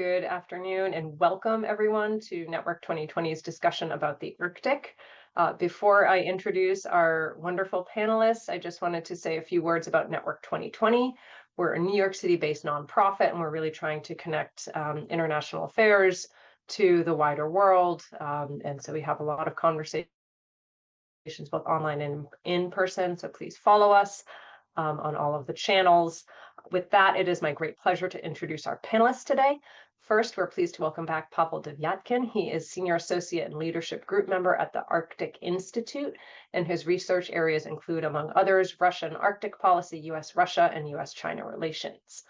Good afternoon and welcome everyone to Network 2020's discussion about the Arctic. Before I introduce our wonderful panelists, I just wanted to say a few words about Network 2020. We're a New York City-based nonprofit, and we're really trying to connect international affairs to the wider world. And so we have a lot of conversations both online and in person, so please follow us on all of the channels. With that, it is my great pleasure to introduce our panelists today. First, we're pleased to welcome back Pavel Devyatkin. He is Senior Associate and Leadership Group Member at the Arctic Institute, and his research areas include, among others, Russia and Arctic policy, U.S.-Russia, and U.S.-China relations.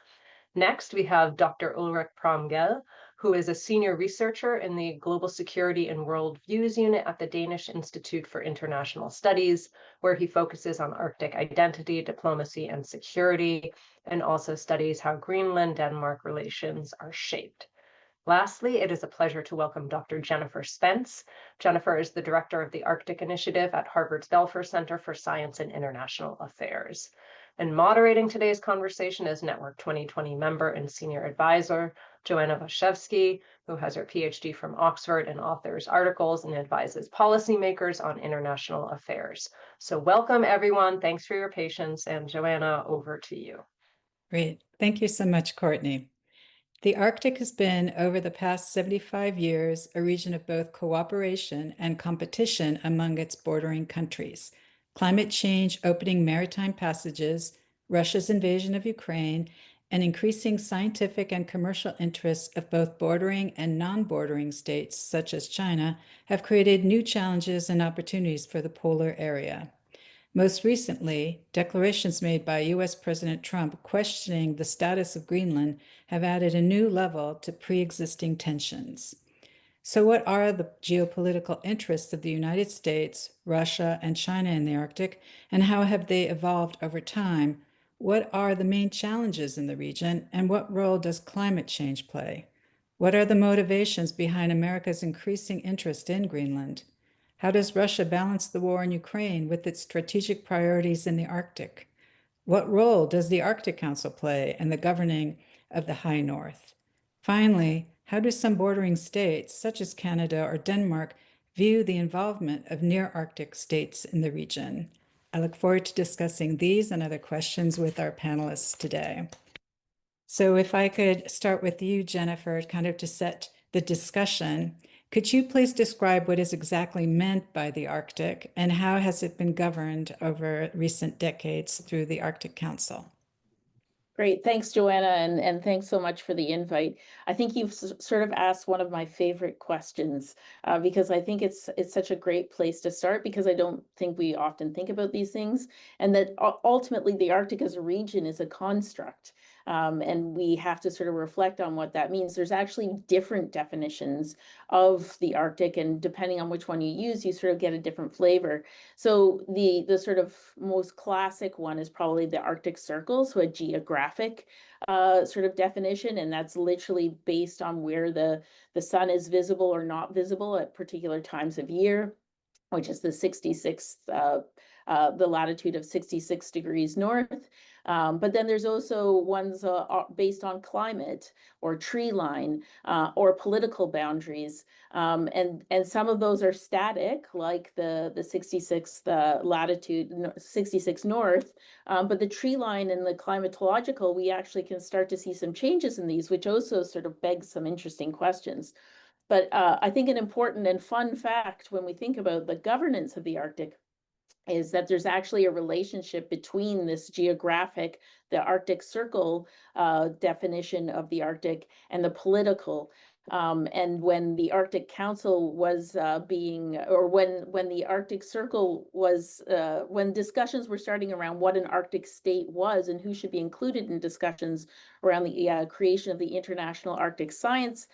Next, we have Dr. Ulrik Pram Gad, who is a senior researcher in the Global Security and Worldviews unit at the Danish Institute for International Studies, where he focuses on Arctic identity, diplomacy, and security, and also studies how Greenland-Denmark relations are shaped. Lastly, it is a pleasure to welcome Dr. Jennifer Spence. Jennifer is the director of the Arctic Initiative at Harvard's Belfer Center for Science and International Affairs. And moderating today's conversation is Network 2020 member and senior advisor, Joanna Courtney, who has her PhD from Oxford and authors articles and advises policymakers on international affairs. So welcome, everyone. Thanks for your patience. And Joanna, over to you. Great. Thank you so much, Courtney. The Arctic has been, over the past 75 years, a region of both cooperation and competition among its bordering countries. Climate change opening maritime passages, Russia's invasion of Ukraine, and increasing scientific and commercial interests of both bordering and non-bordering states, such as China, have created new challenges and opportunities for the polar area. Most recently, declarations made by U.S. President Trump questioning the status of Greenland have added a new level to pre-existing tensions. So what are the geopolitical interests of the United States, Russia, and China in the Arctic, and how have they evolved over time? What are the main challenges in the region, and what role does climate change play? What are the motivations behind America's increasing interest in Greenland? How does Russia balance the war in Ukraine with its strategic priorities in the Arctic? What role does the Arctic Council play in the governing of the High North? Finally, how do some bordering states, such as Canada or Denmark, view the involvement of near-Arctic states in the region? I look forward to discussing these and other questions with our panelists today. So if I could start with you, Jennifer, kind of to set the discussion. Could you please describe what is exactly meant by the Arctic and how has it been governed over recent decades through the Arctic Council? Great. Thanks, Joanna, and thanks so much for the invite. I think you've sort of asked one of my favorite questions because I think it's such a great place to start because I don't think we often think about these things, and that ultimately the Arctic as a region is a construct. And we have to sort of reflect on what that means. There's actually different definitions of the Arctic, and depending on which one you use, you sort of get a different flavor. So the sort of most classic one is probably the Arctic Circle, so a geographic sort of definition, and that's literally based on where the sun is visible or not visible at particular times of year, which is the 66th, the latitude of 66 degrees north. But then there's also ones based on climate or tree line or political boundaries. And some of those are static, like the 66th latitude, 66 north. But the tree line and the climatological, we actually can start to see some changes in these, which also sort of begs some interesting questions. But I think an important and fun fact when we think about the governance of the Arctic is that there's actually a relationship between this geographic, the Arctic Circle definition of the Arctic, and the political. And when the Arctic Council was when the Arctic Circle was, when discussions were starting around what an Arctic state was and who should be included in discussions around the creation of the International Arctic Science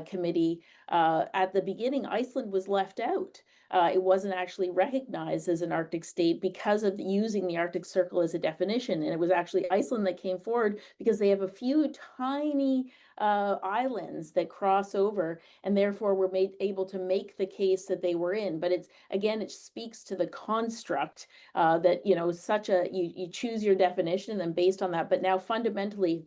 Committee, at the beginning, Iceland was left out. It wasn't actually recognized as an Arctic state because of using the Arctic Circle as a definition. And it was actually Iceland that came forward because they have a few tiny islands that cross over and therefore were able to make the case that they were in. But it speaks to the construct that, you choose your definition and then based on that. But now fundamentally,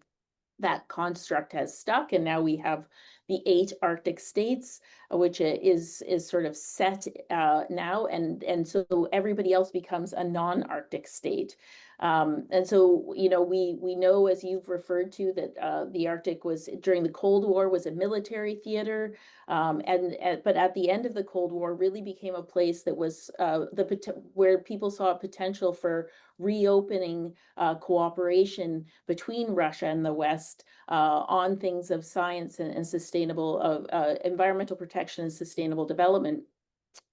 that construct has stuck, and now we have the 8 Arctic states, which is sort of set now, and so everybody else becomes a non-Arctic state. And so, you know, we know, as you've referred to, that the Arctic was, during the Cold War, was a military theater, but at the end of the Cold War really became a place that was where people saw a potential for reopening cooperation between Russia and the West on things of science and sustainable, environmental protection and sustainable development.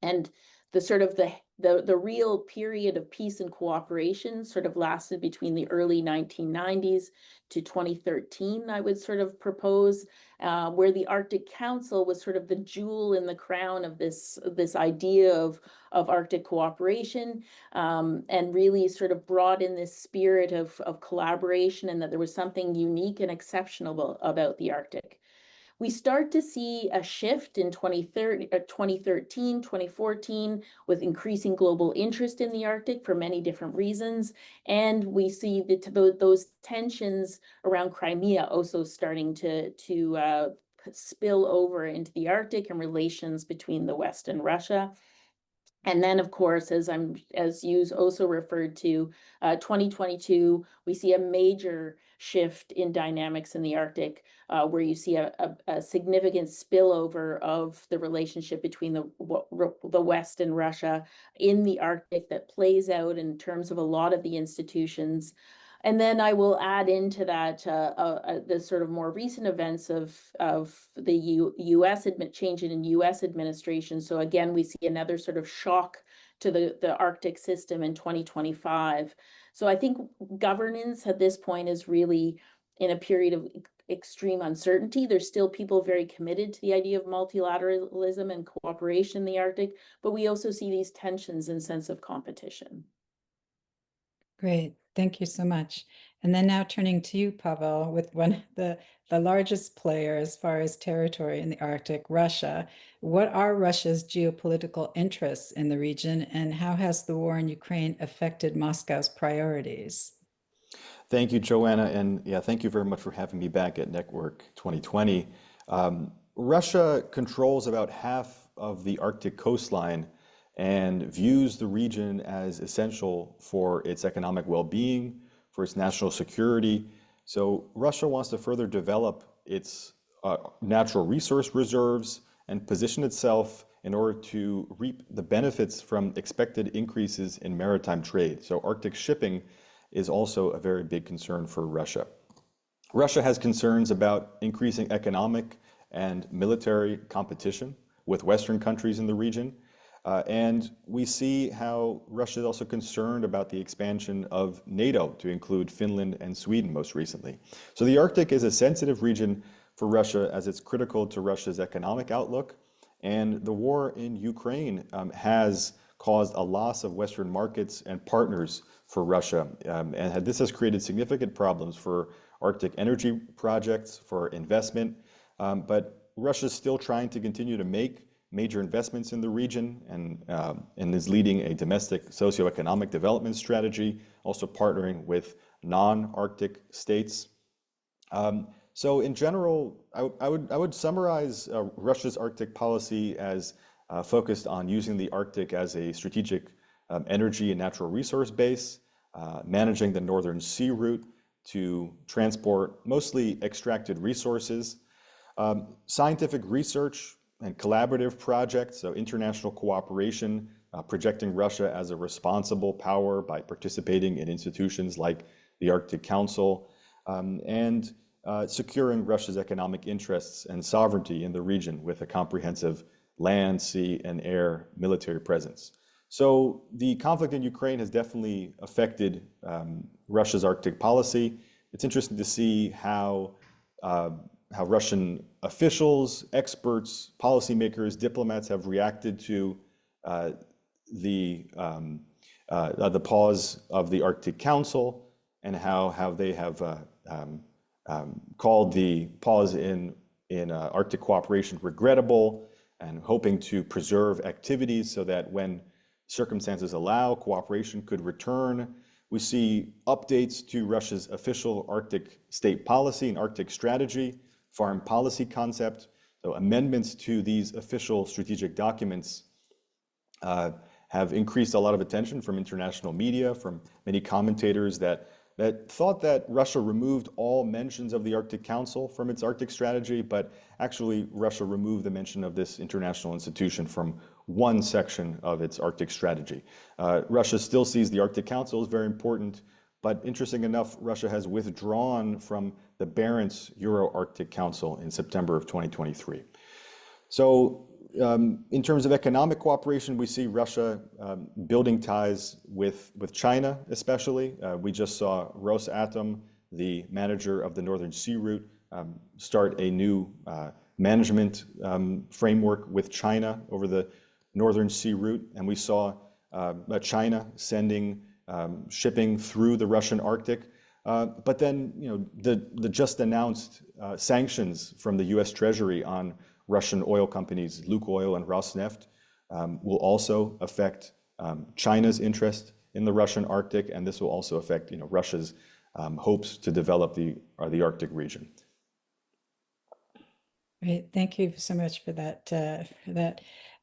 And the sort of the real period of peace and cooperation sort of lasted between the early 1990s to 2013, I would sort of propose, where the Arctic Council was sort of the jewel in the crown of this idea of Arctic cooperation, and really sort of brought in this spirit of collaboration, and that there was something unique and exceptional about the Arctic. We start to see a shift in 2013, 2014, with increasing global interest in the Arctic for many different reasons. And we see those tensions around Crimea also starting to spill over into the Arctic and relations between the West and Russia. And then, of course, as you also referred to, 2022, we see a major shift in dynamics in the Arctic, where you see a significant spillover of the relationship between the West and Russia in the Arctic that plays out in terms of a lot of the institutions. And then I will add into that the sort of more recent events of the U.S. change in U.S. administration. So again, we see another sort of shock to the Arctic system in 2025. So I think governance at this point is really in a period of extreme uncertainty. There's still people very committed to the idea of multilateralism and cooperation in the Arctic, but we also see these tensions and sense of competition. Great. Thank you so much. And then now turning to you, Pavel, with one of the largest player as far as territory in the Arctic, Russia. What are Russia's geopolitical interests in the region, and how has the war in Ukraine affected Moscow's priorities? Thank you, Joanna, and yeah, thank you very much for having me back at Network 2020. Russia controls about half of the Arctic coastline and views the region as essential for its economic well-being, for its national security. So Russia wants to further develop its natural resource reserves and position itself in order to reap the benefits from expected increases in maritime trade. So Arctic shipping is also a very big concern for Russia. Russia has concerns about increasing economic and military competition with Western countries in the region. And we see how Russia is also concerned about the expansion of NATO to include Finland and Sweden most recently. So the Arctic is a sensitive region for Russia as it's critical to Russia's economic outlook. And the war in Ukraine has caused a loss of Western markets and partners for Russia. And this has created significant problems for Arctic energy projects, for investment. But Russia is still trying to continue to make major investments in the region and is leading a domestic socioeconomic development strategy, also partnering with non-Arctic states. So in general, I would summarize Russia's Arctic policy as focused on using the Arctic as a strategic energy and natural resource base, managing the Northern Sea route to transport mostly extracted resources, scientific research and collaborative projects, so international cooperation, projecting Russia as a responsible power by participating in institutions like the Arctic Council, and securing Russia's economic interests and sovereignty in the region with a comprehensive land, sea, and air military presence. So the conflict in Ukraine has definitely affected Russia's Arctic policy. It's interesting to see how Russian officials, experts, policymakers, diplomats have reacted to the pause of the Arctic Council, and how they have called the pause in Arctic cooperation regrettable, and hoping to preserve activities so that when circumstances allow, cooperation could return. We see updates to Russia's official Arctic state policy and Arctic strategy, foreign policy concept. So amendments to these official strategic documents have increased a lot of attention from international media, from many commentators that thought that Russia removed all mentions of the Arctic Council from its Arctic strategy, but actually Russia removed the mention of this international institution from one section of its Arctic strategy. Russia still sees the Arctic Council as very important, but interesting enough, Russia has withdrawn from the Barents Euro-Arctic Council in September of 2023. So in terms of economic cooperation, we see Russia building ties with China, especially. We just saw Rosatom, the manager of the Northern Sea Route, start a new management framework with China over the Northern Sea Route. And we saw China sending shipping through the Russian Arctic. But then, the just announced sanctions from the US Treasury on Russian oil companies, Lukoil and Rosneft, will also affect China's interest in the Russian Arctic, and this will also affect Russia's hopes to develop the Arctic region. Great, thank you so much for that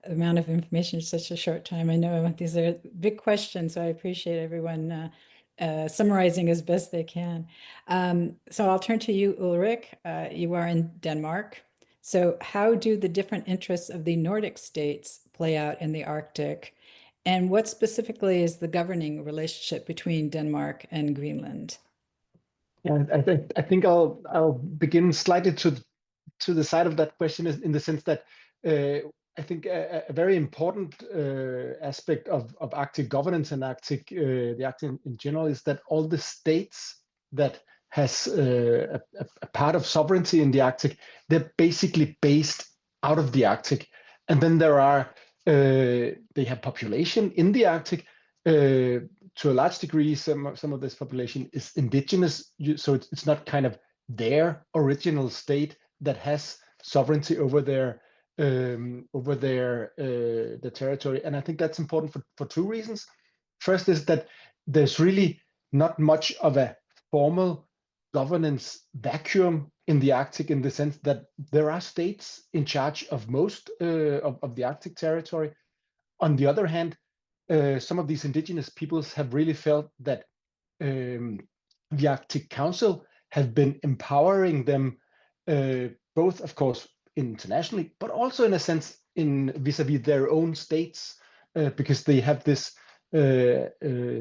amount of information in such a short time. I know these are big questions, so I appreciate everyone summarizing as best they can. So I'll turn to you, Ulrich. You are in Denmark. So how do the different interests of the Nordic states play out in the Arctic? And what specifically is the governing relationship between Denmark and Greenland? Yeah, I think I'll begin slightly to the side of that question, is in the sense that I think a very important aspect of Arctic governance and the Arctic in general is that all the states that has a part of sovereignty in the Arctic, they're basically based out of the Arctic. And then there are, they have population in the Arctic. To a large degree, some of this population is indigenous, so it's not kind of their original state that has sovereignty over their the territory. And I think that's important for two reasons. First is that there's really not much of a formal governance vacuum in the Arctic, in the sense that there are states in charge of most of the Arctic territory. On the other hand, some of these indigenous peoples have really felt that the Arctic Council have been empowering them, both, of course, internationally, but also in a sense in vis-a-vis their own states, because they have this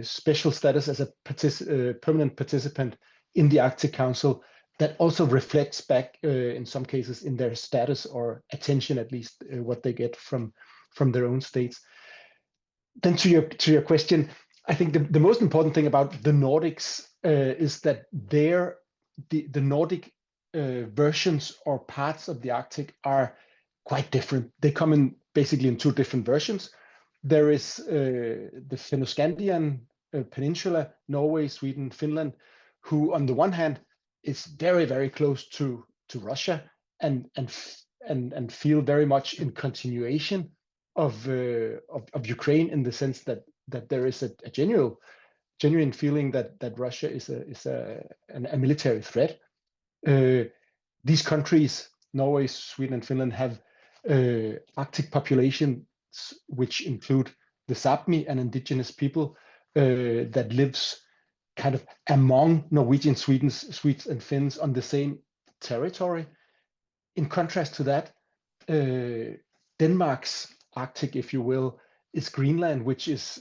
special status as a permanent participant in the Arctic Council that also reflects back in some cases in their status or attention, at least what they get from their own states. Then to your question, I think the most important thing about the Nordics is that the Nordic versions or parts of the Arctic are quite different. They come basically in two different versions. There is the Fennoscandian peninsula, Norway, Sweden, Finland, who on the one hand is very, very close to Russia and feel very much in continuation of Ukraine, in the sense that there is a genuine feeling that Russia is a military threat. These countries, Norway, Sweden, and Finland, have Arctic populations which include the Sapmi, an indigenous people that lives kind of among Norwegian, Swedes, and Finns on the same territory. In contrast to that, Denmark's Arctic, if you will, is Greenland, which is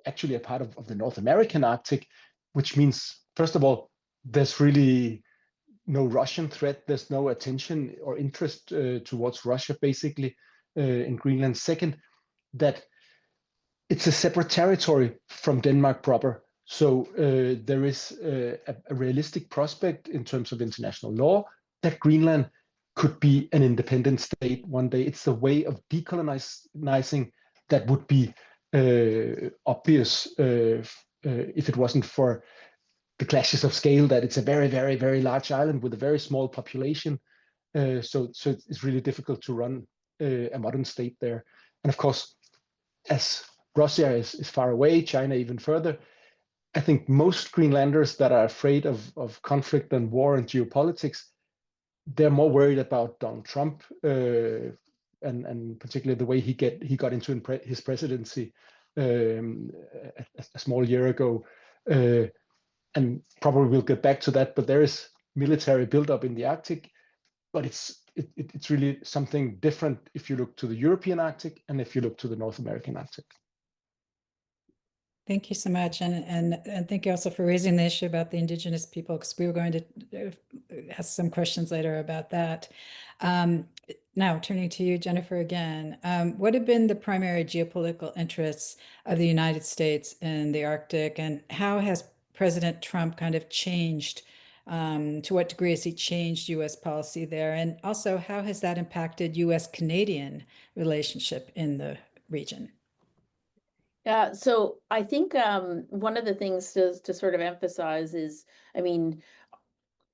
actually a part of the North American Arctic, which means, first of all, there's really no Russian threat. There's no attention or interest towards Russia, basically, in Greenland. Second, that it's a separate territory from Denmark proper. So there is a realistic prospect in terms of international law that Greenland could be an independent state one day. It's a way of decolonizing that would be obvious if it wasn't for the clashes of scale, that it's a very, very, very large island with a very small population. So it's really difficult to run a modern state there. And of course, as Russia is far away, China even further, I think most Greenlanders that are afraid of conflict and war and geopolitics, they're more worried about Donald Trump and particularly the way he got into his presidency a small year ago. And probably we'll get back to that, but there is military buildup in the Arctic, but it's really something different if you look to the European Arctic and if you look to the North American Arctic. Thank you so much. And thank you also for raising the issue about the indigenous people, because we were going to ask some questions later about that. Now, turning to you, Jennifer, again, what have been the primary geopolitical interests of the United States in the Arctic, and how has President Trump kind of changed, to what degree has he changed U.S. policy there? And also, how has that impacted U.S.-Canadian relationship in the region? Yeah, so I think one of the things to sort of emphasize is, I mean,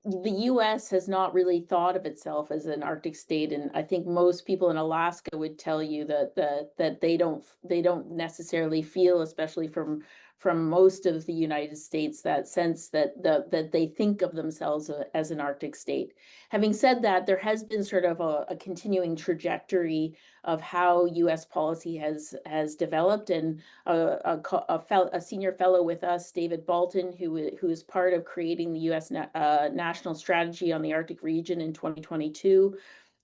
the US has not really thought of itself as an Arctic state, and I think most people in Alaska would tell you that they don't necessarily feel, especially from most of the United States, that sense that they think of themselves as an Arctic state. Having said that, there has been sort of a continuing trajectory of how US policy has developed, and a senior fellow with us, David Bolton, who is part of creating the US national strategy on the Arctic region in 2022,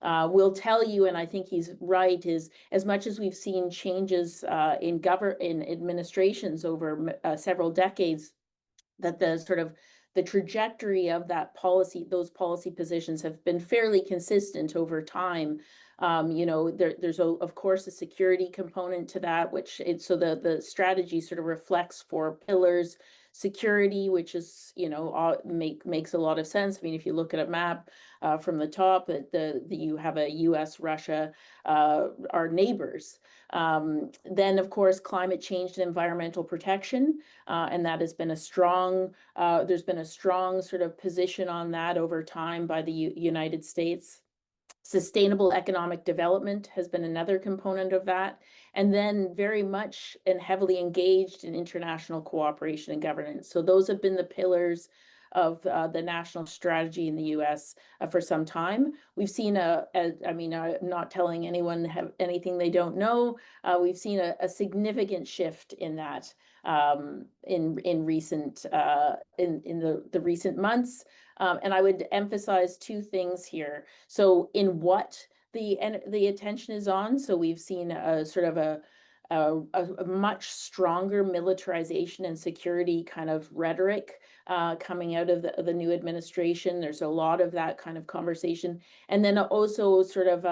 will tell you, and I think he's right, is as much as we've seen changes in administrations over several decades, that the trajectory of that policy, those policy positions have been fairly consistent over time. There's of course a security component to that, so the strategy sort of reflects 4 pillars. Security, which is, makes a lot of sense. I mean, if you look at a map from the top, you have a US, Russia, our neighbors. Then, of course, climate change and environmental protection, and that has been there's been a strong sort of position on that over time by the United States. Sustainable economic development has been another component of that, and then very much and heavily engaged in international cooperation and governance. So those have been the pillars of the national strategy in the U.S. For some time. We've seen I'm not telling anyone have anything they don't know. We've seen a significant shift in that in recent in the recent months. And I would emphasize 2 things here. So in what the attention is on, so we've seen a sort of a much stronger militarization and security kind of rhetoric coming out of the new administration. There's a lot of that kind of conversation. And then also sort of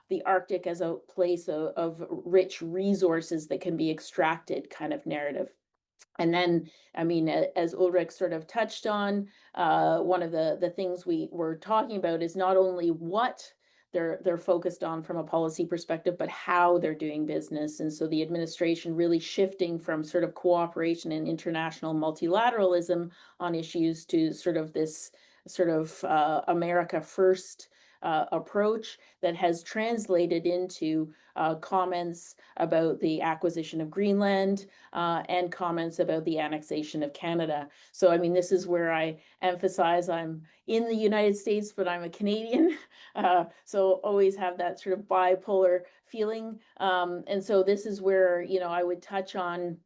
the Arctic as a place of rich resources that can be extracted kind of narrative. And then, I mean, as Ulrich sort of touched on, one of the things we were talking about is not only what they're focused on from a policy perspective, but how they're doing business. And so the administration really shifting from sort of cooperation and international multilateralism on issues to sort of this sort of America first approach that has translated into comments about the acquisition of Greenland and comments about the annexation of Canada. So, I mean, this is where I emphasize I'm in the United States, but I'm a Canadian. So always have that sort of bipolar feeling. And so this is where, I would touch on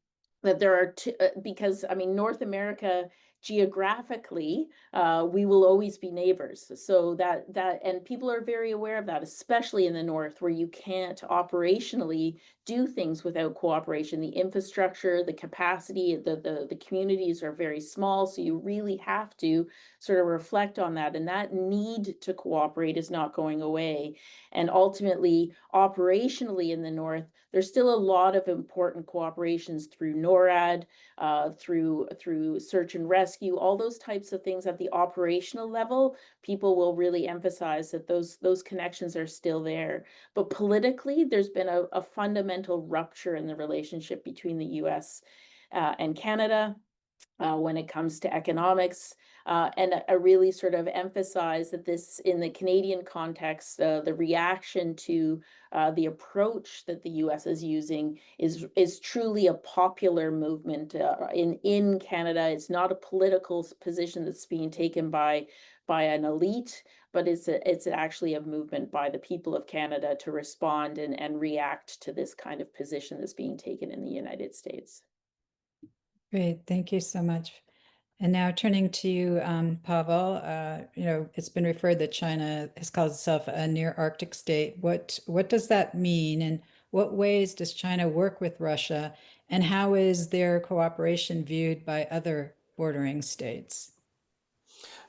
that there are because, I mean, North America, geographically, we will always be neighbors. So and people are very aware of that, especially in the North, where you can't operationally do things without cooperation. The infrastructure, the capacity, the communities are very small. So you really have to sort of reflect on that. And that need to cooperate is not going away. And ultimately, operationally in the North, there's still a lot of important cooperations through NORAD, through search and rescue, all those types of things at the operational level. People will really emphasize that those connections are still there. But politically, there's been a fundamental rupture in the relationship between the US and Canada when it comes to economics. And I really sort of emphasize that this, in the Canadian context, the reaction to the approach that the US is using is truly a popular movement in Canada. It's not a political position that's being taken by an elite, but it's actually a movement by the people of Canada to respond and react to this kind of position that's being taken in the United States. Great, thank you so much. And now turning to you, Pavel, it's been referred that China has called itself a near Arctic state. What does that mean? And what ways does China work with Russia? And how is their cooperation viewed by other bordering states?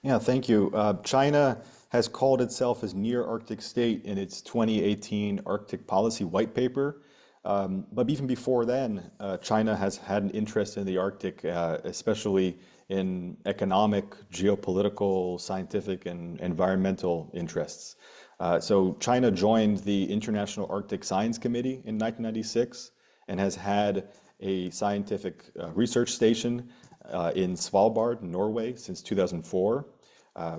Yeah, thank you. China has called itself as near Arctic state in its 2018 Arctic Policy White Paper. But even before then, China has had an interest in the Arctic, especially in economic, geopolitical, scientific, and environmental interests. So China joined the International Arctic Science Committee in 1996 and has had a scientific research station in Svalbard, Norway, since 2004,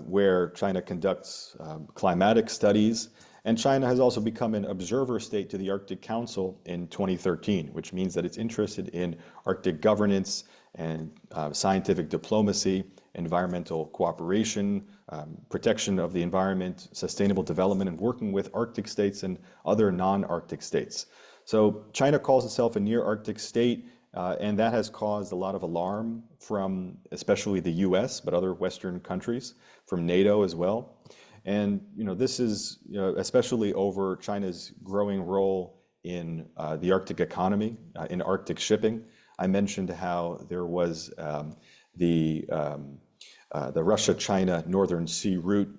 where China conducts climatic studies. And China has also become an observer state to the Arctic Council in 2013, which means that it's interested in Arctic governance and scientific diplomacy, environmental cooperation, protection of the environment, sustainable development, and working with Arctic states and other non-Arctic states. So China calls itself a near Arctic state, and that has caused a lot of alarm from especially the US, but other Western countries, from NATO as well. And this is especially over China's growing role in the Arctic economy, in Arctic shipping. I mentioned how there was the Russia-China Northern Sea Route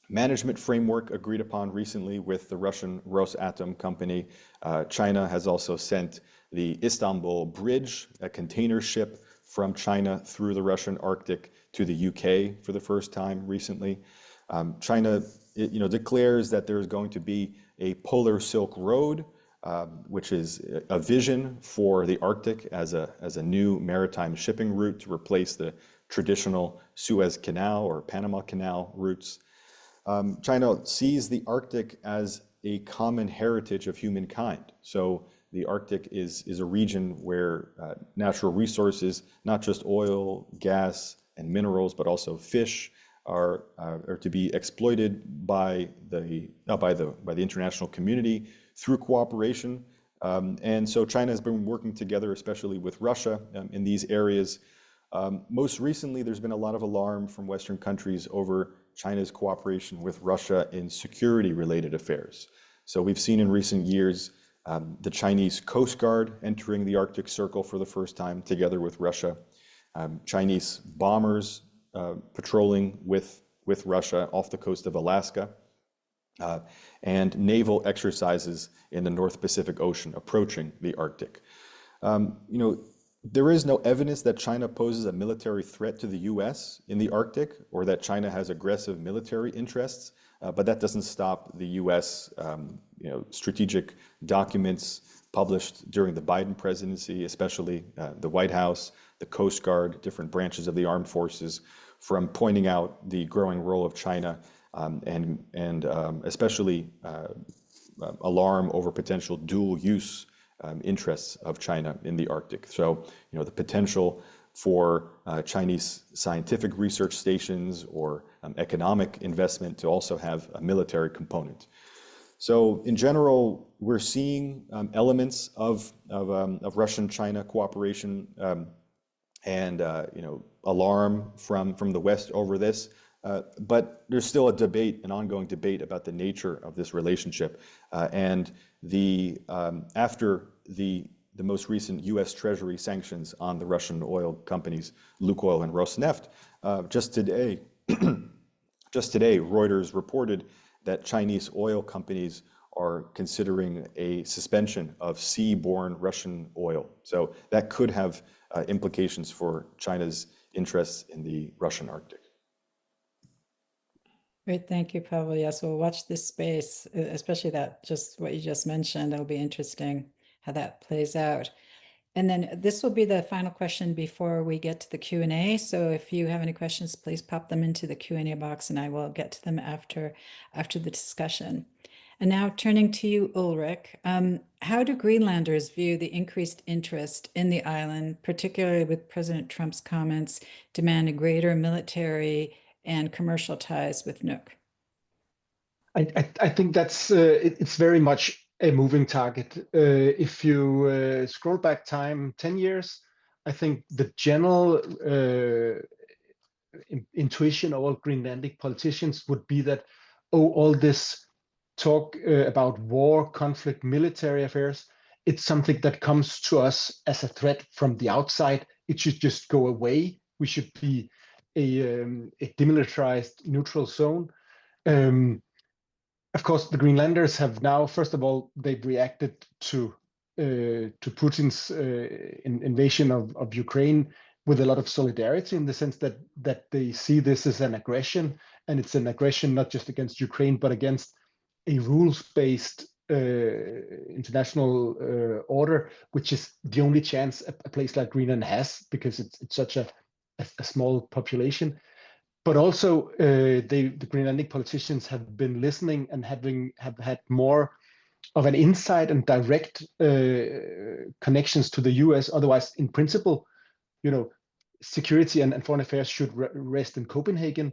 management framework agreed upon recently with the Russian Rosatom company. China has also sent the Istanbul Bridge, a container ship from China through the Russian Arctic to the UK for the first time recently. China, declares that there is going to be a polar Silk Road, which is a vision for the Arctic as a new maritime shipping route to replace the traditional Suez Canal or Panama Canal routes. China sees the Arctic as a common heritage of humankind. So the Arctic is a region where natural resources, not just oil, gas, and minerals, but also fish, are to be exploited by the international community through cooperation. And so China has been working together, especially with Russia, in these areas. Most recently, there's been a lot of alarm from Western countries over China's cooperation with Russia in security-related affairs. So we've seen in recent years the Chinese Coast Guard entering the Arctic Circle for the first time together with Russia, Chinese bombers patrolling with Russia off the coast of Alaska, and naval exercises in the North Pacific Ocean approaching the Arctic. There is no evidence that China poses a military threat to the US in the Arctic or that China has aggressive military interests, but that doesn't stop the US strategic documents published during the Biden presidency, especially the White House, the Coast Guard, different branches of the armed forces, from pointing out the growing role of China and especially alarm over potential dual use interests of China in the Arctic. So, the potential for Chinese scientific research stations or economic investment to also have a military component. So, in general, we're seeing elements of Russian-China cooperation and alarm from the West over this. But there's still an ongoing debate about the nature of this relationship. And after the most recent U.S. Treasury sanctions on the Russian oil companies Lukoil and Rosneft, just today, Reuters reported that Chinese oil companies are considering a suspension of seaborne Russian oil. So that could have implications for China's interests in the Russian Arctic. Great, thank you, Pavel. Yes, we'll watch this space, especially what you just mentioned. It'll be interesting how that plays out. And then this will be the final question before we get to the Q&A. So if you have any questions, please pop them into the Q&A box and I will get to them after the discussion. And now turning to you, Ulrich, how do Greenlanders view the increased interest in the island, particularly with President Trump's comments demanding greater military and commercial ties with Nuuk? I think that's it's very much a moving target. If you scroll back time 10 years, I think the general intuition of all Greenlandic politicians would be that, oh, all this talk about war, conflict, military affairs, it's something that comes to us as a threat from the outside. It should just go away. We should be a demilitarized neutral zone. Of course, the Greenlanders have now, first of all, they've reacted to Putin's invasion of Ukraine with a lot of solidarity, in the sense that they see this as an aggression, and it's an aggression not just against Ukraine, but against a rules-based international order, which is the only chance a place like Greenland has, because it's such a small population. But also, the Greenlandic politicians have been listening and have had more of an insight and direct connections to the US. Otherwise, in principle, security and foreign affairs should rest in Copenhagen.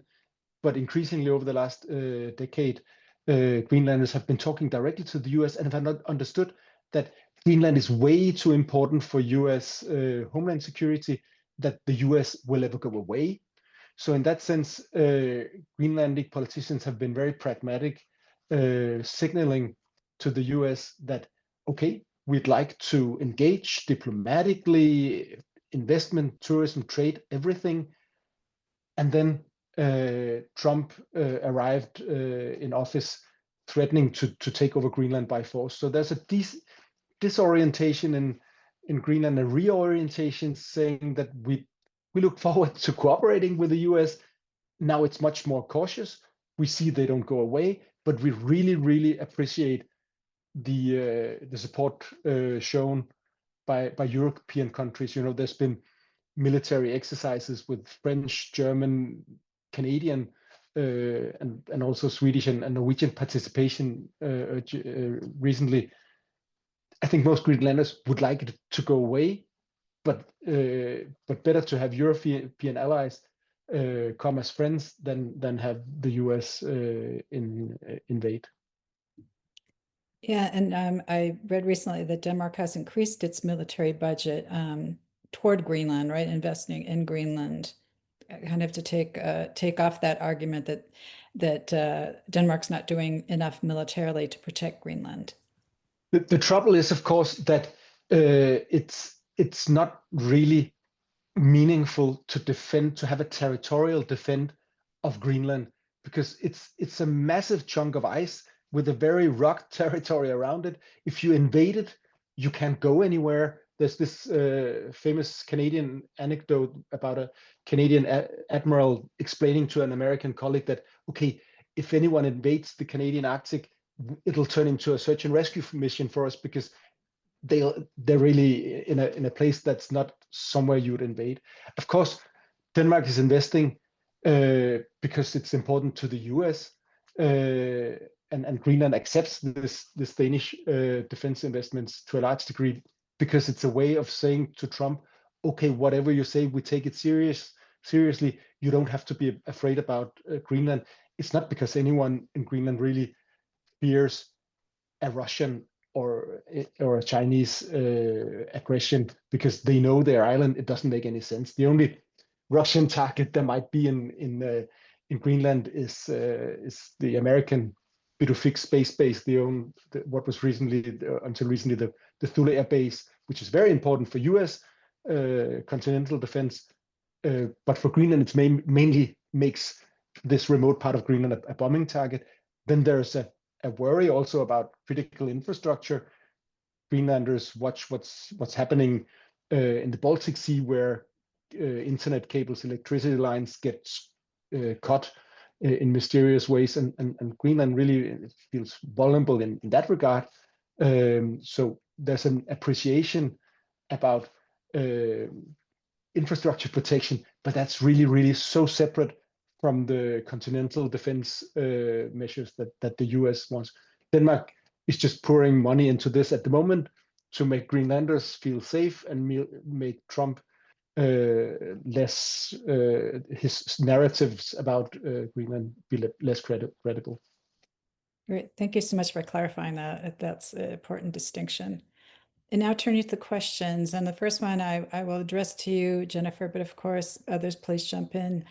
But increasingly over the last decade, Greenlanders have been talking directly to the US and have not understood that Greenland is way too important for US homeland security, that the US will ever go away. So in that sense, Greenlandic politicians have been very pragmatic, signaling to the US that, okay, we'd like to engage diplomatically, investment, tourism, trade, everything. And then Trump arrived in office threatening to take over Greenland by force. So there's a disorientation in Greenland, a reorientation, saying that we look forward to cooperating with the US. Now it's much more cautious. We see they don't go away, but we really, really appreciate the support shown by European countries. There's been military exercises with French, German, Canadian, and also Swedish and Norwegian participation recently. I think most Greenlanders would like it to go away, but better to have European allies come as friends than have the US invade. Yeah, and I read recently that Denmark has increased its military budget toward Greenland, right? Investing in Greenland, kind of to take off that argument that Denmark's not doing enough militarily to protect Greenland. The trouble is, of course, that it's not really meaningful to have a territorial defense of Greenland, because it's a massive chunk of ice with a very rock territory around it. If you invade it, you can't go anywhere. There's this famous Canadian anecdote about a Canadian admiral explaining to an American colleague that, okay, if anyone invades the Canadian Arctic, it'll turn into a search and rescue mission for us, because they're really in a place that's not somewhere you would invade. Of course, Denmark is investing because it's important to the US, and Greenland accepts this Danish defense investments to a large degree, because it's a way of saying to Trump, okay, whatever you say, we take it seriously. You don't have to be afraid about Greenland. It's not because anyone in Greenland really fears a Russian or a Chinese aggression, because they know their island. It doesn't make any sense. The only Russian target there might be in Greenland is the American Bidufix space base. They own what was until recently the Thule Air Base, which is very important for U.S. Continental defense. But for Greenland, it mainly makes this remote part of Greenland a bombing target. Then there's a worry also about critical infrastructure. Greenlanders watch what's happening in the Baltic Sea, where internet cables, electricity lines get cut in mysterious ways, and Greenland really feels vulnerable in that regard. So there's an appreciation about infrastructure protection, but that's really, really so separate from the continental defense measures that the US wants. Denmark is just pouring money into this at the moment to make Greenlanders feel safe and make Trump less, his narratives about Greenland be less credible. Great. Thank you so much for clarifying that. That's an important distinction. And now turning to the questions. And the first one I will address to you, Jennifer, but of course, others please jump in.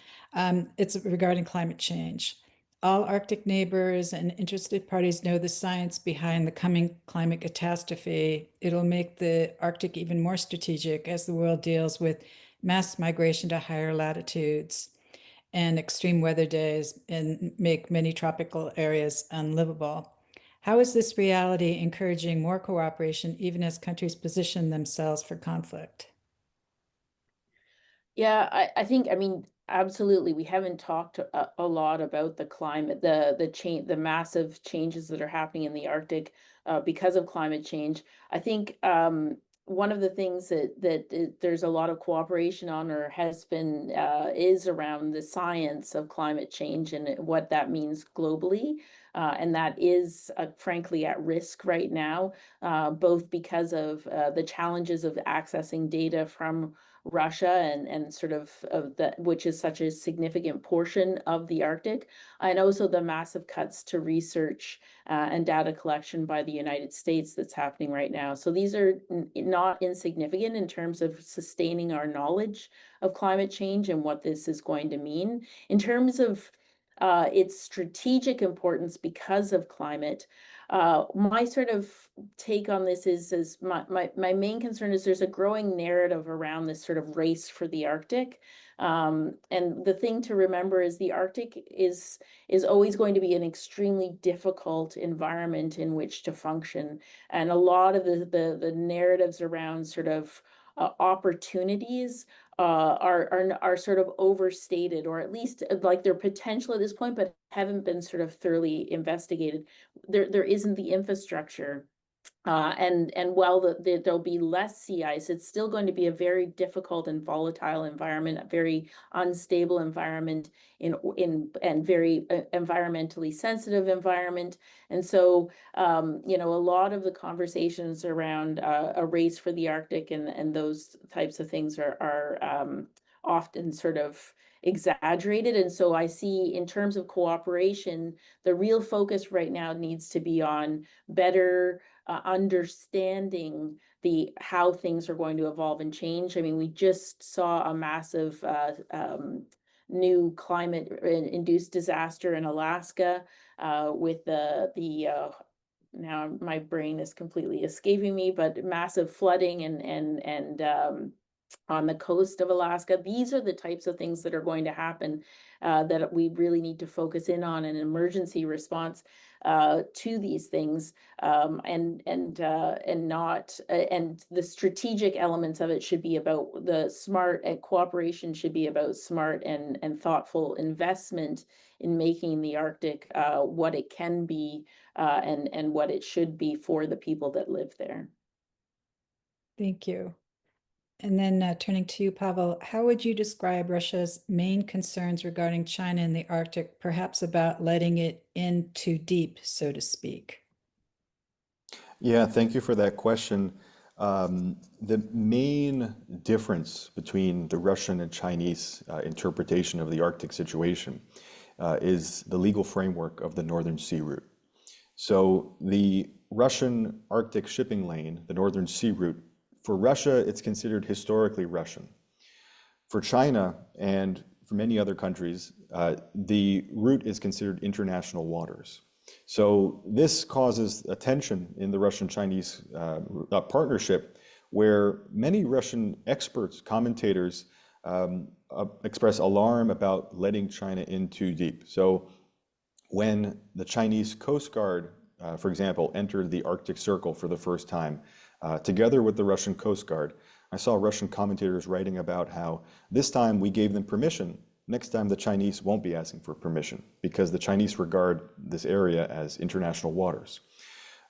It's regarding climate change. All Arctic neighbors and interested parties know the science behind the coming climate catastrophe. It'll make the Arctic even more strategic as the world deals with mass migration to higher latitudes and extreme weather days and make many tropical areas unlivable. How is this reality encouraging more cooperation, even as countries position themselves for conflict? Yeah, I think, I mean, absolutely. We haven't talked a lot about the climate, the massive changes that are happening in the Arctic because of climate change. I think one of the things that there's a lot of cooperation on, or has been, is around the science of climate change and what that means globally. And that is frankly at risk right now, both because of the challenges of accessing data from Russia and sort of that, which is such a significant portion of the Arctic, and also the massive cuts to research and data collection by the United States that's happening right now. So these are not insignificant in terms of sustaining our knowledge of climate change and what this is going to mean. In terms of its strategic importance because of climate, my sort of take on this is my main concern is there's a growing narrative around this sort of race for the Arctic. And the thing to remember is the Arctic is always going to be an extremely difficult environment in which to function. And a lot of the narratives around sort of opportunities are sort of overstated, or at least like their potential at this point, but haven't been sort of thoroughly investigated. There isn't the infrastructure. And while there'll be less sea ice, it's still going to be a very difficult and volatile environment, a very unstable environment and very environmentally sensitive environment. And so, you know, a lot of the conversations around a race for the Arctic and those types of things are often sort of exaggerated. And so I see, in terms of cooperation, the real focus right now needs to be on better understanding how things are going to evolve and change. I mean, we just saw a massive new climate-induced disaster in Alaska with now my brain is completely escaping me, but massive flooding and on the coast of Alaska. These are the types of things that are going to happen that we really need to focus in on an emergency response to these things, and the strategic elements of it should be about the smart, and cooperation should be about smart and thoughtful investment in making the Arctic what it can be and what it should be for the people that live there. Thank you. And then turning to you, Pavel, how would you describe Russia's main concerns regarding China in the Arctic, perhaps about letting it in too deep, so to speak? Yeah, thank you for that question. The main difference between the Russian and Chinese interpretation of the Arctic situation is the legal framework of the Northern Sea Route. So the Russian Arctic shipping lane, the Northern Sea Route, for Russia, it's considered historically Russian. For China and for many other countries, the route is considered international waters. So this causes a tension in the Russian-Chinese partnership, where many Russian experts, commentators, express alarm about letting China in too deep. So when the Chinese Coast Guard, for example, entered the Arctic Circle for the first time, together with the Russian Coast Guard, I saw Russian commentators writing about how this time we gave them permission. Next time the Chinese won't be asking for permission because the Chinese regard this area as international waters.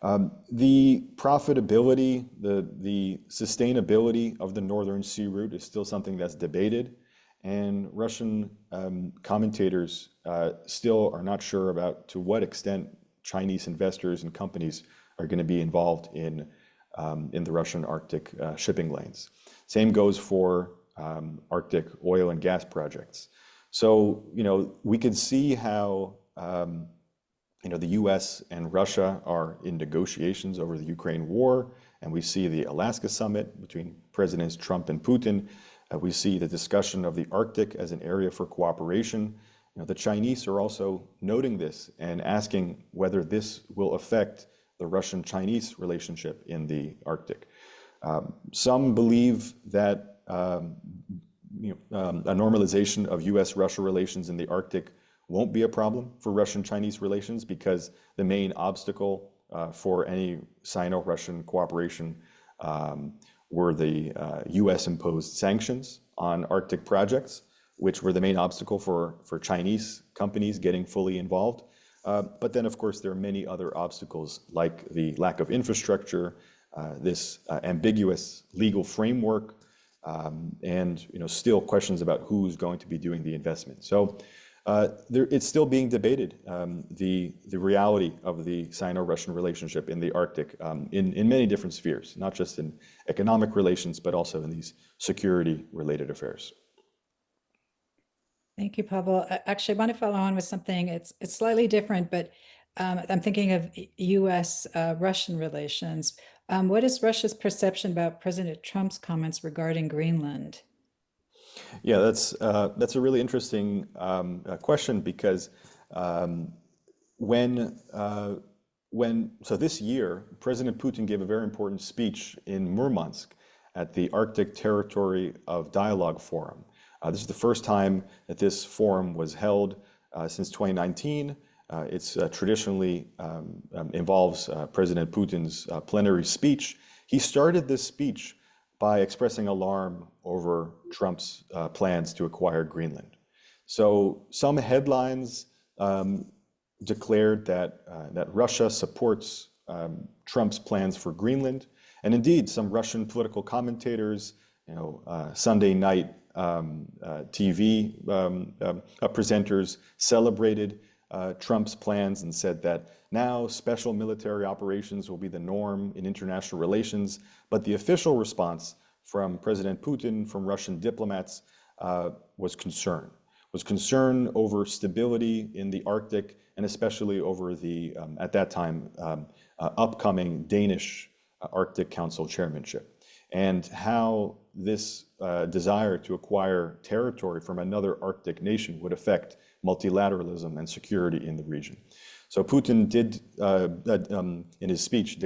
The profitability, the sustainability of the Northern Sea Route is still something that's debated, and Russian commentators still are not sure about to what extent Chinese investors and companies are going to be involved in the Russian Arctic shipping lanes. Same goes for Arctic oil and gas projects. So, we can see how the US and Russia are in negotiations over the Ukraine war, and we see the Alaska summit between Presidents Trump and Putin. We see the discussion of the Arctic as an area for cooperation. The Chinese are also noting this and asking whether this will affect the Russian-Chinese relationship in the Arctic. Some believe that a normalization of US-Russia relations in the Arctic won't be a problem for Russian-Chinese relations because the main obstacle for any Sino-Russian cooperation were the US-imposed sanctions on Arctic projects, which were the main obstacle for Chinese companies getting fully involved. But then, of course, there are many other obstacles like the lack of infrastructure, this ambiguous legal framework, and still questions about who's going to be doing the investment. So it's still being debated, the reality of the Sino-Russian relationship in the Arctic in many different spheres, not just in economic relations, but also in these security-related affairs. Thank you, Pavel. Actually, I want to follow on with something. It's slightly different, but I'm thinking of U.S.-Russian relations. What is Russia's perception about President Trump's comments regarding Greenland? Yeah, that's a really interesting question because so this year, President Putin gave a very important speech in Murmansk at the Arctic Territory of Dialogue Forum. This is the first time that this forum was held since 2019. It's traditionally involves President Putin's plenary speech. He started this speech by expressing alarm over Trump's plans to acquire Greenland. So some headlines declared that Russia supports Trump's plans for Greenland, and indeed some Russian political commentators, Sunday night TV presenters celebrated Trump's plans and said that now special military operations will be the norm in international relations. But the official response from President Putin, from Russian diplomats, was concern over stability in the Arctic, and especially over the, at that time, upcoming Danish Arctic Council chairmanship, and how this desire to acquire territory from another Arctic nation would affect multilateralism and security in the region. So Putin did, in his speech,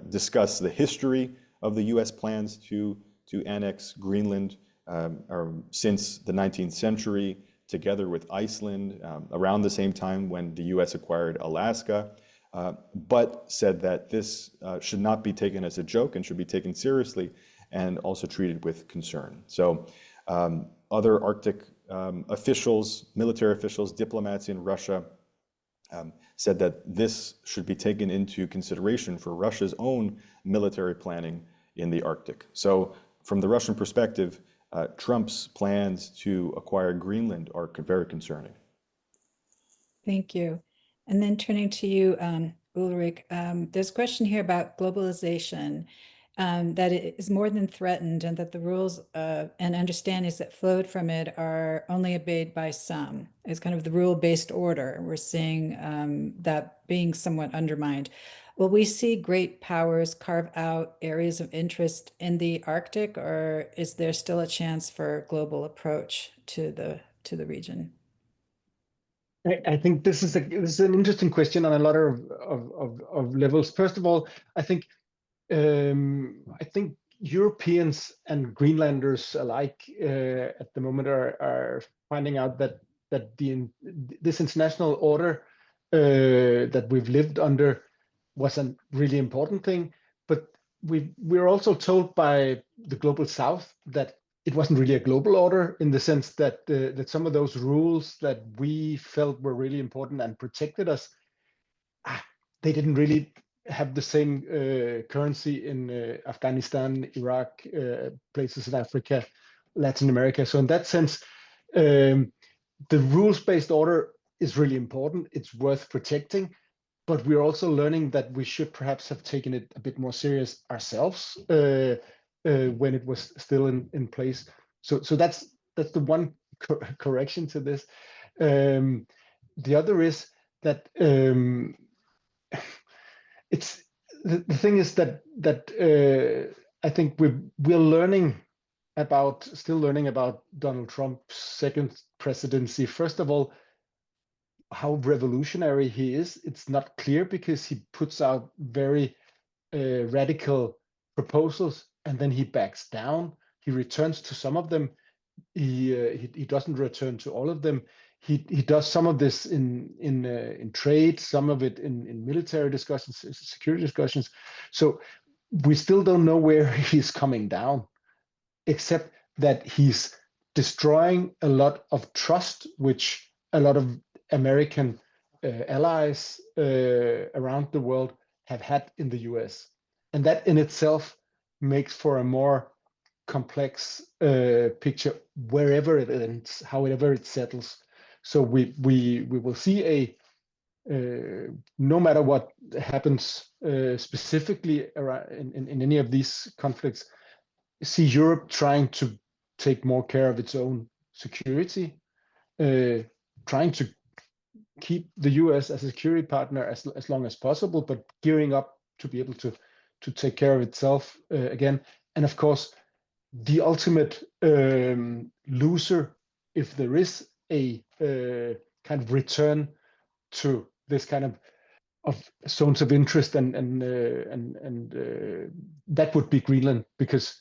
discuss the history of the U.S. plans to annex Greenland since the 19th century, together with Iceland, around the same time when the U.S. acquired Alaska, but said that this should not be taken as a joke and should be taken seriously and also treated with concern. So other Arctic officials, military officials, diplomats in Russia said that this should be taken into consideration for Russia's own military planning in the Arctic. So from the Russian perspective, Trump's plans to acquire Greenland are very concerning. Thank you. And then turning to you, Ulrich, there's a question here about globalization, that it is more than threatened and that the rules and understandings that flowed from it are only obeyed by some. It's kind of the rule-based order. We're seeing that being somewhat undermined. Will we see great powers carve out areas of interest in the Arctic, or is there still a chance for a global approach to the region? I think this is an interesting question on a lot of levels. First of all, I think Europeans and Greenlanders alike at the moment are finding out that this international order that we've lived under was a really important thing, but we're also told by the global South that it wasn't really a global order, in the sense that that some of those rules that we felt were really important and protected us, they didn't really have the same currency in Afghanistan, Iraq, places in Africa, Latin America. So in that sense, the rules-based order is really important. It's worth protecting, but we're also learning that we should perhaps have taken it a bit more serious ourselves when it was still in place. So that's the one correction to this. The other is that it's the thing is that I think we're still learning about Donald Trump's second presidency. First of all, how revolutionary he is. It's not clear because he puts out very radical proposals and then he backs down. He returns to some of them. He doesn't return to all of them. He does some of this in trade, some of it in military discussions, security discussions. So we still don't know where he's coming down, except that he's destroying a lot of trust, which a lot of American allies around the world have had in the US. And that in itself makes for a more complex picture wherever it ends, however it settles. So we will see no matter what happens specifically around in any of these conflicts, see Europe trying to take more care of its own security, trying to keep the US as a security partner as long as possible, but gearing up to be able to take care of itself again. And of course, the ultimate loser, if there is a kind of return to this kind of zones of interest, and that would be Greenland, because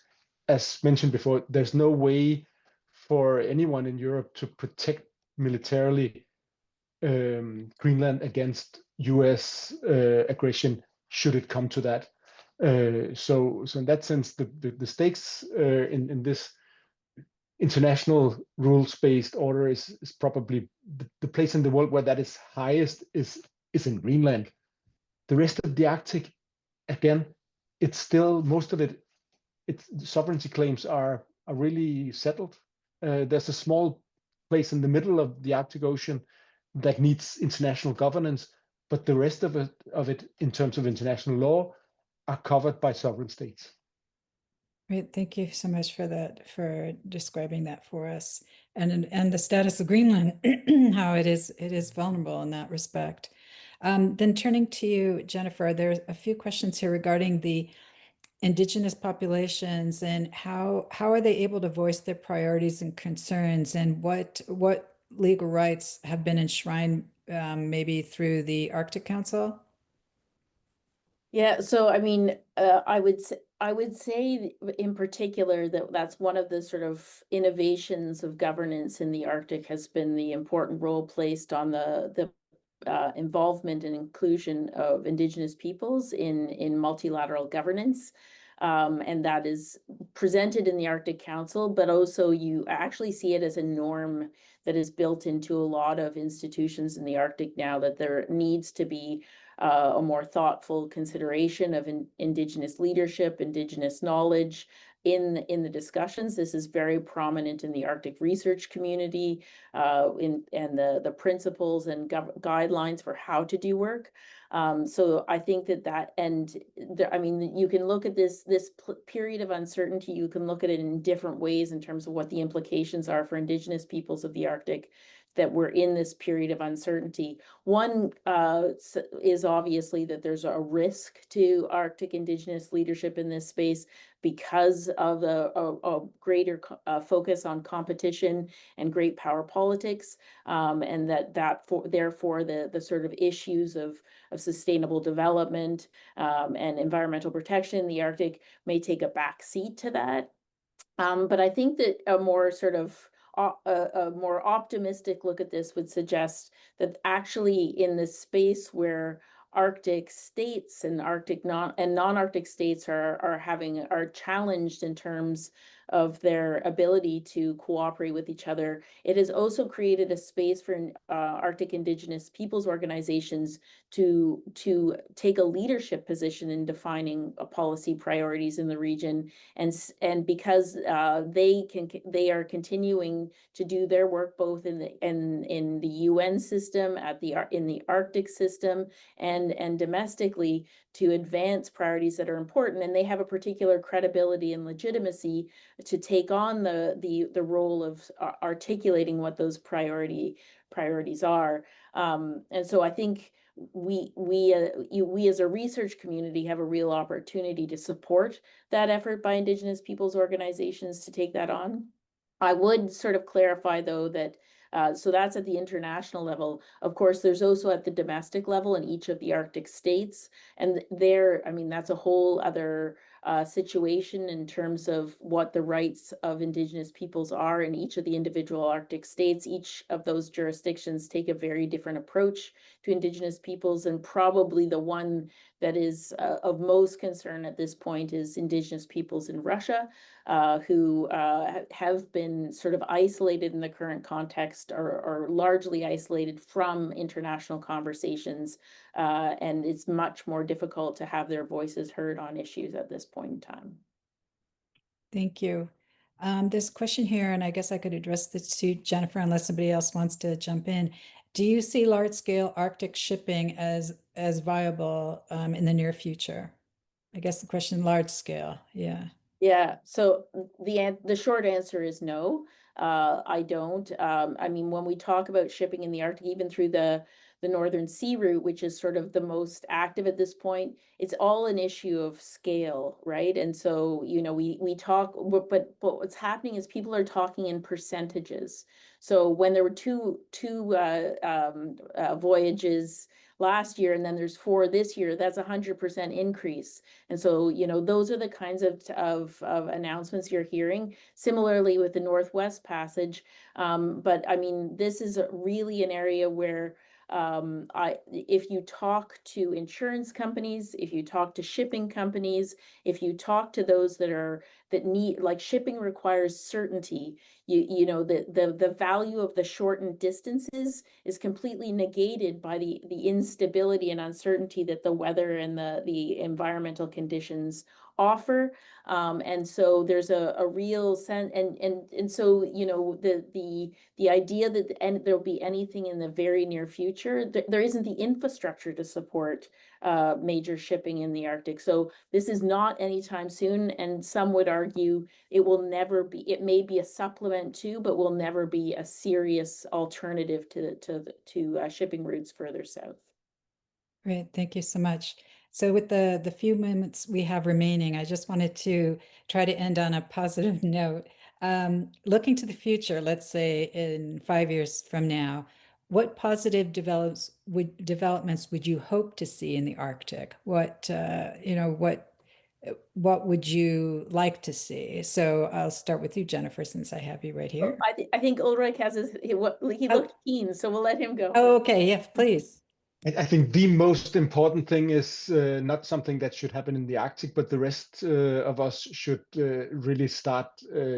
as mentioned before, there's no way for anyone in Europe to protect militarily Greenland against US aggression should it come to that. So in that sense, the stakes in this international rules-based order is probably the place in the world where that is highest is in Greenland. The rest of the Arctic, again, it's still most of it. Its sovereignty claims are really settled. There's a small place in the middle of the Arctic Ocean that needs international governance, but the rest of it in terms of international law are covered by sovereign states. Great, thank you so much for that, for describing that for us, and the status of Greenland, how it is vulnerable in that respect. Then turning to you, Jennifer, there's a few questions here regarding the Indigenous populations and how are they able to voice their priorities and concerns, and what legal rights have been enshrined maybe through the Arctic Council? Yeah, so I mean, I would say in particular that that's one of the sort of innovations of governance in the Arctic has been the important role placed on the involvement and inclusion of Indigenous peoples in multilateral governance. And that is presented in the Arctic Council, but also you actually see it as a norm that is built into a lot of institutions in the Arctic now, that there needs to be a more thoughtful consideration of Indigenous leadership, Indigenous knowledge in the discussions. This is very prominent in the Arctic research community, and the principles and guidelines for how to do work. So I think I mean, you can look at this period of uncertainty, you can look at it in different ways in terms of what the implications are for Indigenous peoples of the Arctic, that we're in this period of uncertainty. One is obviously that there's a risk to Arctic Indigenous leadership in this space because of a greater focus on competition and great power politics, and therefore the sort of issues of sustainable development and environmental protection in the Arctic may take a back seat to that. But I think that a more optimistic look at this would suggest that actually in this space where Arctic states and non-Arctic states are challenged in terms of their ability to cooperate with each other. It has also created a space for Arctic Indigenous peoples organizations to take a leadership position in defining policy priorities in the region, and because they are continuing to do their work both in the UN system, in the Arctic system, and domestically, to advance priorities that are important, and they have a particular credibility and legitimacy to take on the role of articulating what those priorities are. And so I think we as a research community have a real opportunity to support that effort by Indigenous peoples organizations to take that on. I would sort of clarify, though, that so that's at the international level. Of course, there's also at the domestic level in each of the Arctic states. And there, I mean, that's a whole other situation in terms of what the rights of Indigenous peoples are in each of the individual Arctic states. Each of those jurisdictions take a very different approach to Indigenous peoples, and probably the one that is of most concern at this point is Indigenous peoples in Russia, who have been sort of isolated in the current context, or largely isolated from international conversations, and it's much more difficult to have their voices heard on issues at this point in time. Thank you. There's a question here, and I guess I could address this to Jennifer unless somebody else wants to jump in. Do you see large-scale Arctic shipping as viable in the near future? I guess the question, large scale, yeah. Yeah, so the short answer is no. I don't. I mean, when we talk about shipping in the Arctic, even through the Northern Sea route, which is sort of the most active at this point, it's all an issue of scale, right? And so, you know, we talk, but what's happening is people are talking in percentages. So when there were two voyages last year, and then there's 4 this year, that's 100% increase. And so, you know, those are the kinds of announcements you're hearing. Similarly with the Northwest Passage. But I mean, this is really an area where if you talk to insurance companies, if you talk to shipping companies, if you talk to those that need, like, shipping requires certainty. You know, the value of the shortened distances is completely negated by the instability and uncertainty that the weather and the environmental conditions offer. And so there's a real sense, and so, you know, the idea that there'll be anything in the very near future, there isn't the infrastructure to support major shipping in the Arctic. So this is not anytime soon, and some would argue it will never be. It may be a supplement to, but will never be a serious alternative to shipping routes further south. Great, thank you so much. So with the few moments we have remaining, I just wanted to try to end on a positive note. Looking to the future, let's say in 5 years from now, what positive developments would you hope to see in the Arctic? What would you like to see? So I'll start with you, Jennifer, since I have you right here. I think Ulrich has he looked keen, so we'll let him go. Oh, okay, yeah, please. I think the most important thing is not something that should happen in the Arctic, but the rest of us should really start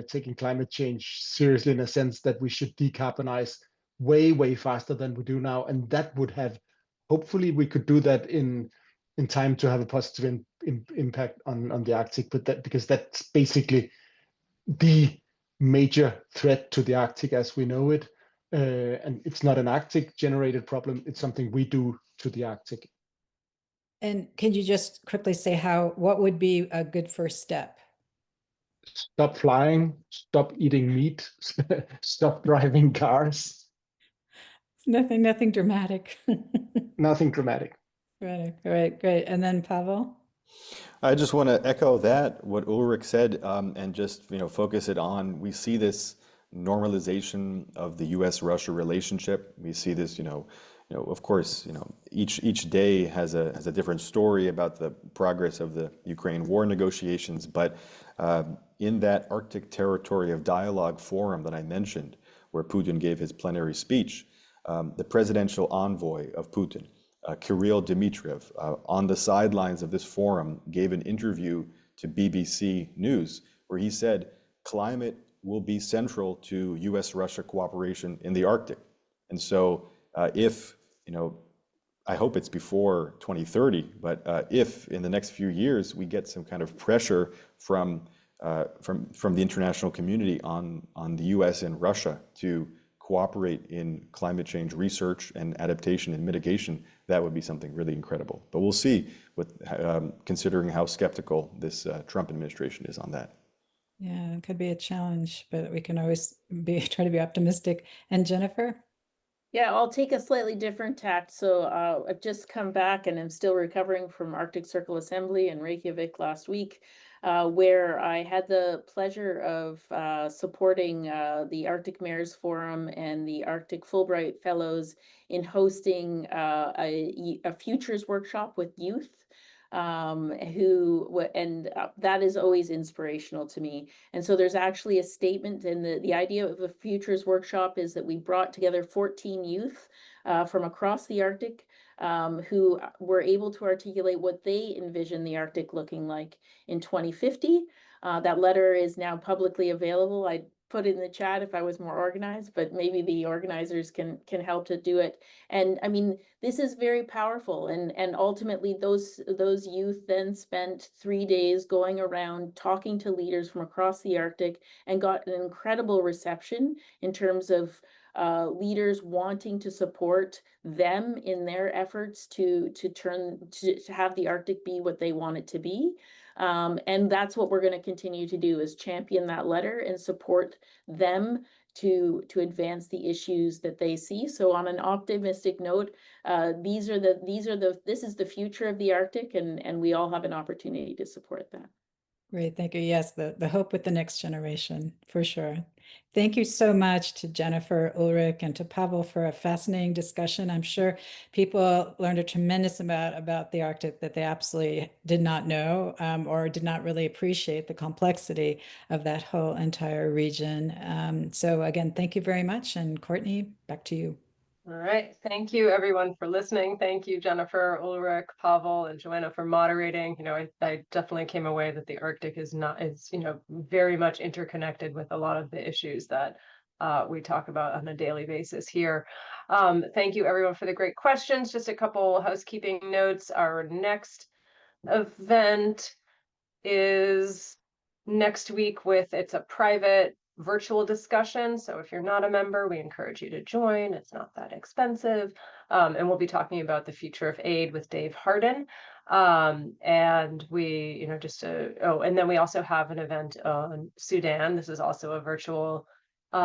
taking climate change seriously, in a sense that we should decarbonize way, way faster than we do now. And that would have, hopefully we could do that in time to have a positive impact on the Arctic, but because that's basically the major threat to the Arctic as we know it. And it's not an Arctic generated problem, it's something we do to the Arctic. And can you just quickly say what would be a good first step? Stop flying, stop eating meat, stop driving cars. Nothing dramatic. Nothing dramatic. Right, great. And then Pavel? I just want to echo what Ulrich said, and just focus it on, we see this normalization of the U.S.-Russia relationship. We see this, of course, each day has a different story about the progress of the Ukraine war negotiations. But in that Arctic Territory of Dialogue forum that I mentioned, where Putin gave his plenary speech, the presidential envoy of Putin, Kirill Dmitriev, on the sidelines of this forum, gave an interview to BBC News where he said, climate will be central to U.S.-Russia cooperation in the Arctic. And so if, I hope it's before 2030, but if in the next few years we get some kind of pressure from the international community on the U.S. and Russia to cooperate in climate change research and adaptation and mitigation, that would be something really incredible. But we'll see, considering how skeptical this Trump administration is on that. Yeah, it could be a challenge, but we can always try to be optimistic. And Jennifer? Yeah, I'll take a slightly different tact. So I've just come back and I'm still recovering from Arctic Circle Assembly in Reykjavik last week, where I had the pleasure of supporting the Arctic Mayors Forum and the Arctic Fulbright Fellows in hosting a futures workshop with youth. That is always inspirational to me. And so there's actually a statement, and the idea of the Futures Workshop is that we brought together 14 youth from across the Arctic who were able to articulate what they envision the Arctic looking like in 2050. That letter is now publicly available. I put it in the chat if I was more organized, but maybe the organizers can help to do it. And I mean, this is very powerful. And ultimately those youth then spent 3 days going around talking to leaders from across the Arctic and got an incredible reception in terms of leaders wanting to support them in their efforts to have the Arctic be what they want it to be. And that's what we're going to continue to do, is champion that letter and support them to advance the issues that they see. So on an optimistic note, this is the future of the Arctic, and we all have an opportunity to support that. Great, thank you. Yes, the hope with the next generation, for sure. Thank you so much to Jennifer, Ulrich, and to Pavel for a fascinating discussion. I'm sure people learned a tremendous amount about the Arctic that they absolutely did not know or did not really appreciate the complexity of that whole entire region. So again, thank you very much. And Courtney, back to you. All right. Thank you, everyone, for listening. Thank you, Jennifer, Ulrich, Pavel, and Joanna for moderating. I definitely came away that the Arctic is very much interconnected with a lot of the issues that we talk about on a daily basis here. Thank you, everyone, for the great questions. Just a couple housekeeping notes. Our next event is next week it's a private virtual discussion. So if you're not a member, we encourage you to join. It's not that expensive. And we'll be talking about the future of aid with Dave Harden. And we, and then we also have an event on Sudan. This is also a virtual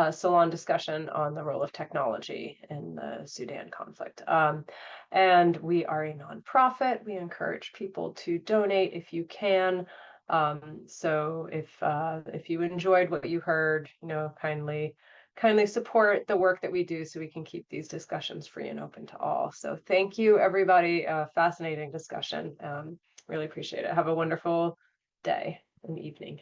salon discussion on the role of technology in the Sudan conflict. And we are a nonprofit. We encourage people to donate if you can. So if you enjoyed what you heard, kindly support the work that we do so we can keep these discussions free and open to all. So thank you, everybody. Fascinating discussion. Really appreciate it. Have a wonderful day and evening.